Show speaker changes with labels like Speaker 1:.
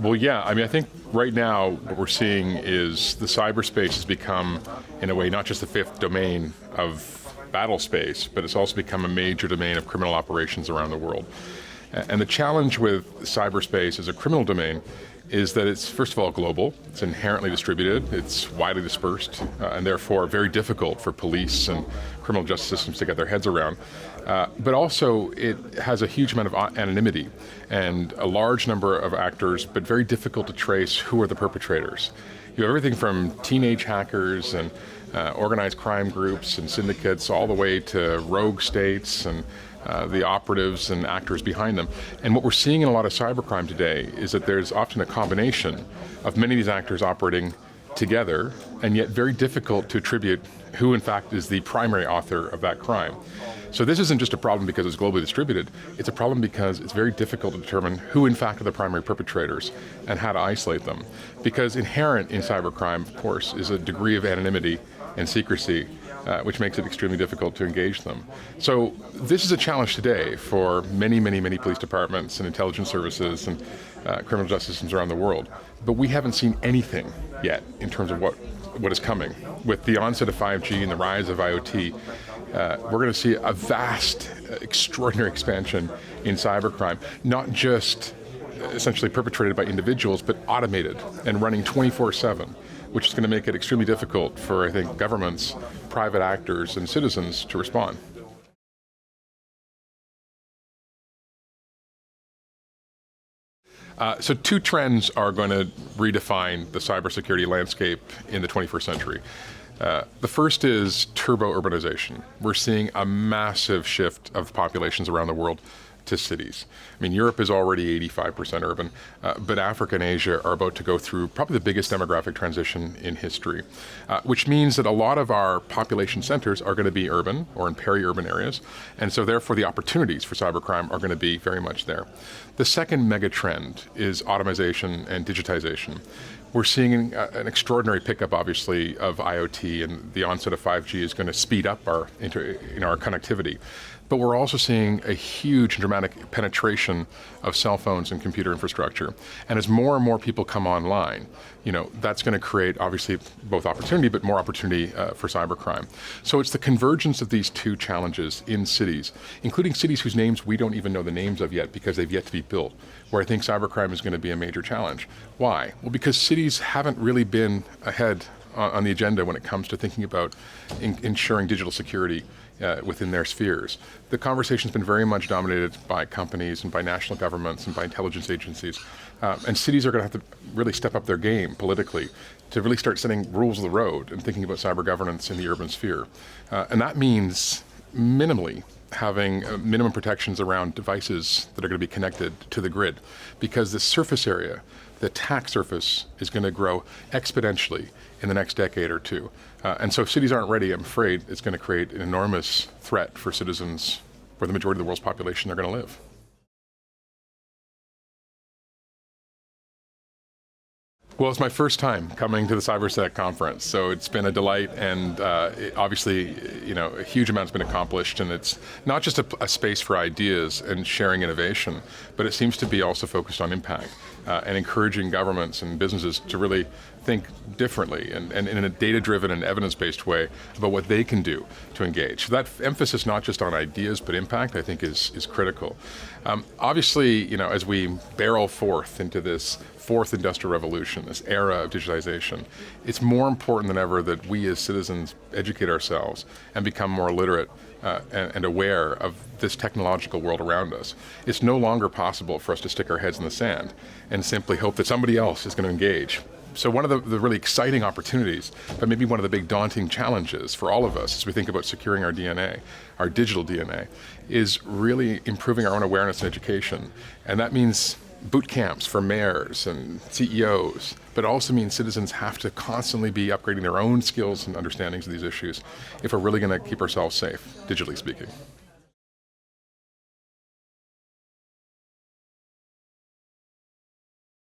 Speaker 1: Well, yeah, I mean, I think right now what we're seeing is the cyberspace has become, in a way, not just the fifth domain of battle space, but it's also become a major domain of criminal operations around the world. And the challenge with cyberspace as a criminal domain is that it's, first of all, global, it's inherently distributed, it's widely dispersed, and therefore very difficult for police and criminal justice systems to get their heads around. But also it has a huge amount of anonymity and a large number of actors, but very difficult to trace who are the perpetrators. You have everything from teenage hackers and organized crime groups and syndicates all the way to rogue states and the operatives and actors behind them. And what we're seeing in a lot of cybercrime today is that there's often a combination of many of these actors operating together, and yet very difficult to attribute who in fact is the primary author of that crime. So this isn't just a problem because it's globally distributed, it's a problem because it's very difficult to determine who in fact are the primary perpetrators and how to isolate them. Because inherent in cybercrime, of course, is a degree of anonymity and secrecy, which makes it extremely difficult to engage them. So this is a challenge today for many, many, many police departments and intelligence services and criminal justice systems around the world. But we haven't seen anything yet in terms of what is coming. With the onset of 5G and the rise of IoT, we're going to see a vast, extraordinary expansion in cybercrime, not just essentially perpetrated by individuals, but automated and running 24/7, which is going to make it extremely difficult for, I think, governments, private actors, and citizens to respond. So two trends are going to redefine the cybersecurity landscape in the 21st century. The first is turbo-urbanization. We're seeing a massive shift of populations around the world to cities. I mean, Europe is already 85% urban, but Africa and Asia are about to go through probably the biggest demographic transition in history, which means that a lot of our population centers are going to be urban or in peri-urban areas, and so therefore the opportunities for cybercrime are going to be very much there. The second mega trend is automation and digitization. We're seeing an extraordinary pickup, obviously, of IoT, and the onset of 5G is going to speed up our connectivity. But we're also seeing a huge and dramatic penetration of cell phones and computer infrastructure. And as more and more people come online, that's going to create, obviously, both opportunity, but more opportunity for cybercrime. So it's the convergence of these two challenges in cities, including cities whose names we don't even know the names of yet because they've yet to be built, where I think cybercrime is going to be a major challenge. Why? Well, because cities haven't really been ahead on the agenda when it comes to thinking about ensuring digital security within their spheres. The conversation's been very much dominated by companies and by national governments and by intelligence agencies. And cities are going to have to really step up their game politically to really start setting rules of the road and thinking about cyber governance in the urban sphere. And that means minimally having minimum protections around devices that are going to be connected to the grid, because the surface area, the attack surface, is going to grow exponentially in the next decade or two. And so if cities aren't ready, I'm afraid it's going to create an enormous threat for citizens where the majority of the world's population are going to live. Well, it's my first time coming to the Cybersec conference, so it's been a delight, and obviously, a huge amount's been accomplished, and it's not just a space for ideas and sharing innovation, but it seems to be also focused on impact and encouraging governments and businesses to really think differently and in a data-driven and evidence-based way about what they can do to engage. So that emphasis not just on ideas but impact, I think, is critical. Obviously, as we barrel forth into this fourth industrial revolution, this era of digitization, it's more important than ever that we as citizens educate ourselves and become more literate and aware of this technological world around us. It's no longer possible for us to stick our heads in the sand and simply hope that somebody else is going to engage. So one of the really exciting opportunities, but maybe one of the big daunting challenges for all of us as we think about securing our DNA, our digital DNA, is really improving our own awareness and education. And that means boot camps for mayors and CEOs, but it also means citizens have to constantly be upgrading their own skills and understandings of these issues if we're really going to keep ourselves safe, digitally speaking.